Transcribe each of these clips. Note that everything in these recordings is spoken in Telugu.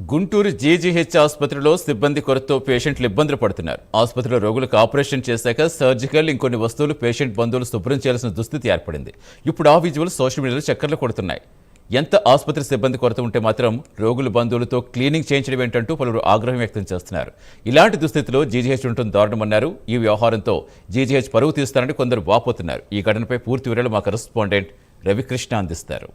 గుంటూరు జీజీహెచ్ ఆసుపత్రిలో సిబ్బంది కొరతతో పేషెంట్లు ఇబ్బందులు పడుతున్నారు. ఆసుపత్రిలో రోగులకు ఆపరేషన్ చేశాక సర్జికల్ ఇంకొన్ని వస్తువులు పేషెంట్ బంధువులు శుభ్రం చేయాల్సిన దుస్థితి ఏర్పడింది. ఇప్పుడు ఆ విజువల్ సోషల్ మీడియాలో చక్కర్లు కొడుతున్నాయి. ఎంత ఆసుపత్రి సిబ్బంది కొరత ఉంటే మాత్రం రోగుల బంధువులతో క్లీనింగ్ చేయించడం ఏంటంటూ పలువురు ఆగ్రహం వ్యక్తం చేస్తున్నారు. ఇలాంటి దుస్థితిలో జీజీహెచ్ ఉంటుంది దారుణమన్నారు. ఈ వ్యవహారంతో జీజీహెచ్ పరువు తీస్తారని కొందరు వాపోతున్నారు. ఈ ఘటనపై పూర్తి వివరాలు మా కరెస్పాండెంట్ రవికృష్ణ అందిస్తారు.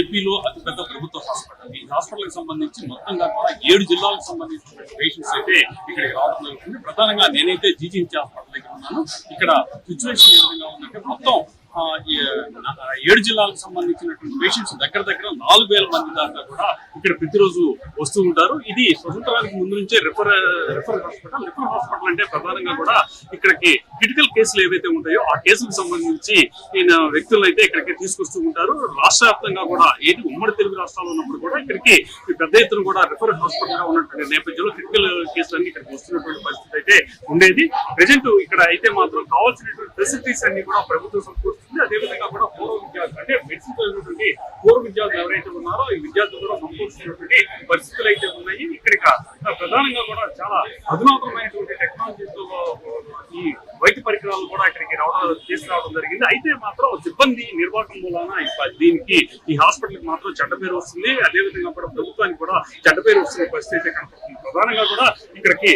ఏపీలో అతిపెద్ద ప్రభుత్వ హాస్పిటల్. ఈ హాస్పిటల్ కి సంబంధించి మొత్తంగా కూడా 7 జిల్లాలకు సంబంధించిన పేషెంట్స్ అయితే ఇక్కడికి రావడం జరుగుతుంది. ప్రధానంగా నేనైతే జీజీహెచ్ హాస్పిటల్ దగ్గర ఉన్నాను. ఇక్కడ సిచ్యువేషన్ ఏ విధంగా ఉందంటే మొత్తం 7 జిల్లాలకు సంబంధించినటువంటి పేషెంట్స్ దగ్గర 4,000 మంది దాకా కూడా ఇక్కడ ప్రతిరోజు వస్తూ ఉంటారు. ఇది స్వతంత్రానికి ముందు నుంచే రిఫర్ హాస్పిటల్ అంటే ప్రధానంగా కూడా ఇక్కడికి క్రిటికల్ కేసులు ఏవైతే ఉంటాయో ఆ కేసులకు సంబంధించి వ్యక్తులను అయితే ఇక్కడికి తీసుకొస్తూ ఉంటారు. రాష్ట్ర వ్యాప్తంగా కూడా ఏది ఉమ్మడి తెలుగు రాష్ట్రాల్లో ఉన్నప్పుడు కూడా ఇక్కడికి పెద్ద ఎత్తున కూడా రిఫర్ హాస్పిటల్ గా ఉన్నటువంటి నేపథ్యంలో క్రిటికల్ కేసులన్నీ ఇక్కడికి వస్తున్నటువంటి పరిస్థితి అయితే ఉండేది. ప్రజెంట్ ఇక్కడ అయితే మాత్రం కావాల్సినటువంటి ఫెసిలిటీస్ అన్ని కూడా ప్రభుత్వం సమకూరుస్తుంది. అదేవిధంగా కూడా పూర్వ విద్యార్థులు అంటే మెడిసిన్ చదివినటువంటి పూర్వ విద్యార్థులు ఎవరైతే ఉన్నారో ఈ విద్యార్థులు కూడా సమకూర్చున్నటువంటి పరిస్థితులు అయితే ఉన్నాయి. ఇక్కడికి ప్రధానంగా కూడా చాలా అధునాతనమైనటువంటి టెక్నాలజీతో ఈ వైద్య పరికరాలు కూడా ఇక్కడికి తీసుకురావడం జరిగింది. అయితే మాత్రం సిబ్బంది నిర్వాహకం మూలన దీనికి ఈ హాస్పిటల్ మాత్రం చెడ్డ పేరు వస్తుంది. అదేవిధంగా కూడా ప్రభుత్వానికి కూడా చెడ్డ పేరు వస్తున్న పరిస్థితి అయితే కనపడుతుంది. ప్రధానంగా కూడా ఇక్కడికి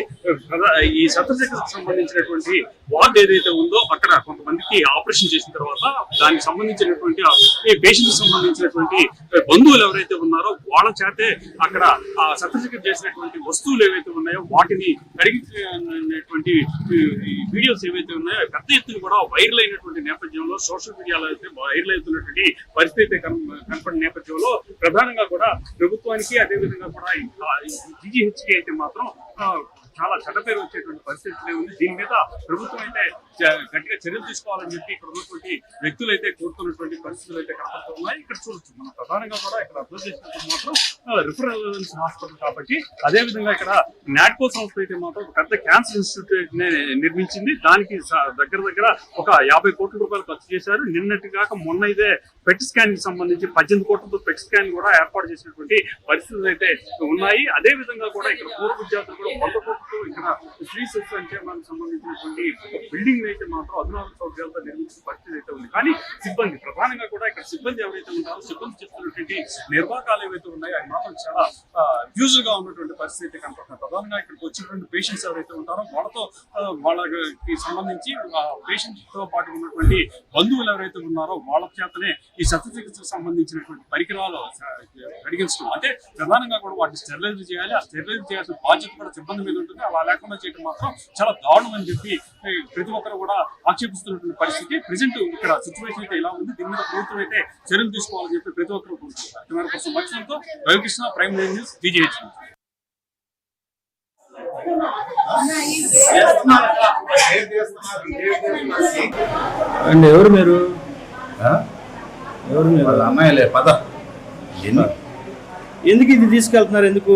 ఈ శస్త్రచికిత్సకు సంబంధించినటువంటి వార్డు ఏదైతే ఉందో అక్కడ కొంతమందికి ఆపరేషన్ చేసిన తర్వాత దానికి సంబంధించినటువంటి ఈ పేషెంట్ సంబంధించినటువంటి బంధువులు ఎవరైతే ఉన్నారో వాళ్ళ చేతే అక్కడ శస్త్రచికిత్స చేసినటువంటి వస్తువులు ఏవైతే ఉన్నాయో వాటిని కడిగినటువంటి వీడియోస్ ఏవైతే ఉన్నాయో పెద్ద ఎత్తున కూడా వైరల్ అయినటువంటి నేపథ్యంలో సోషల్ మీడియాలో అయితే వైరల్ అవుతున్నటువంటి పరిస్థితి కనపడిన నేపథ్యంలో ప్రధానంగా కూడా ప్రభుత్వానికి అదేవిధంగా కూడా జీజీహెచ్ కి అయితే మాత్రం చాలా చెడ్డ పేరు వచ్చేటువంటి పరిస్థితులే ఉంది. దీని మీద ప్రభుత్వం అయితే గట్టిగా చర్యలు తీసుకోవాలని చెప్పి ఇక్కడ ఉన్నటువంటి వ్యక్తులు అయితే కోరుతున్నటువంటి పరిస్థితులు అయితే కనపడుతున్నాయి. ఇక్కడ చూడొచ్చు మనం ప్రధానంగా కూడా ఇక్కడ అబ్జర్వ్ చేసినప్పుడు మాత్రం రిఫరెన్స్ హాస్పిటల్ కాబట్టి అదేవిధంగా ఇక్కడ నాట్కో సంస్థ అయితే మాత్రం పెద్ద క్యాన్సర్ ఇన్స్టిట్యూట్ నిర్మించింది. దానికి దగ్గర ఒక 50 కోట్ల రూపాయలు ఖర్చు చేశారు. నిన్నటి కాక మొన్న అయితే పెట్ స్కాన్ కి సంబంధించి 18 కోట్లతో పెట్ స్కాన్ కూడా ఏర్పాటు చేసినటువంటి పరిస్థితులు అయితే ఉన్నాయి. అదే విధంగా కూడా ఇక్కడ పూర్వ విద్యార్థులు కూడా 100 కోట్లతో ఇక్కడ శ్రీ సంక్షేమానికి సంబంధించినటువంటి బిల్డింగ్ అయితే మాత్రం అధునాతన సౌకర్యాలతో నిర్మించిన పరిస్థితి అయితే ఉంది. కానీ సిబ్బంది ప్రధానంగా కూడా ఇక్కడ సిబ్బంది ఎవరైతే ఉంటారో సిబ్బంది చేస్తున్నటువంటి నిర్వాహకాలు ఏవైతే ఉన్నాయో అవి మాత్రం చాలా యూజువల్ గా ఉన్నటువంటి పరిస్థితి కనపడుతుంది. ప్రధానంగా ఇక్కడికి వచ్చినటువంటి పేషెంట్స్ ఎవరైతే ఉంటారో వాళ్ళకి సంబంధించి పేషెంట్స్ తో పాటు ఉన్నటువంటి బంధువులు ఎవరైతే ఉన్నారో వాళ్ళ చేతనే ఈ శస్త్రచికిత్సకు సంబంధించినటువంటి పరికరాలు అడిగించడం అంటే ప్రధానంగా కూడా వాటిని స్టెరిలైజ్ చేయాలి. ఆ స్టెరిలైజ్ చేయాల్సిన బాధ్యత కూడా సిబ్బంది మీద ఉంటుంది. అలా లేకుండా చేయడం మాత్రం చాలా దారుణం అని చెప్పి ప్రతి ఒక్కరు కూడా ఆక్షేపిస్తున్నటువంటి పరిస్థితి. ప్రెసెంట్ ఇక్కడ సిచ్యువేషన్ అయితే ఇలా ఉంది. దీని మీద ప్రభుత్వం అయితే చర్యలు తీసుకోవాలని చెప్పి ప్రతి ఒక్కరు కోరుతున్నారు. Ravikrishna, prime news, GGH. అండి ఎవరు మీరు? వాళ్ళ అమ్మాయిలే పద. ఎందుకు ఇది తీసుకెళ్తున్నారు? ఎందుకు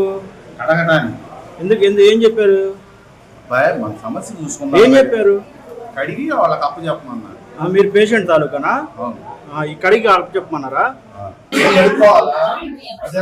అడగడానికి? ఎందుకు ఏం చెప్పారు? మన సమస్య చూసుకుందాం. ఏం చెప్పారు? కడిగి వాళ్ళకి అప్పు చెప్పమన్నారు. మీరు పేషెంట్ తాలూకానా? ఈ కడిగి అప్పు చెప్పమన్నారా? అదే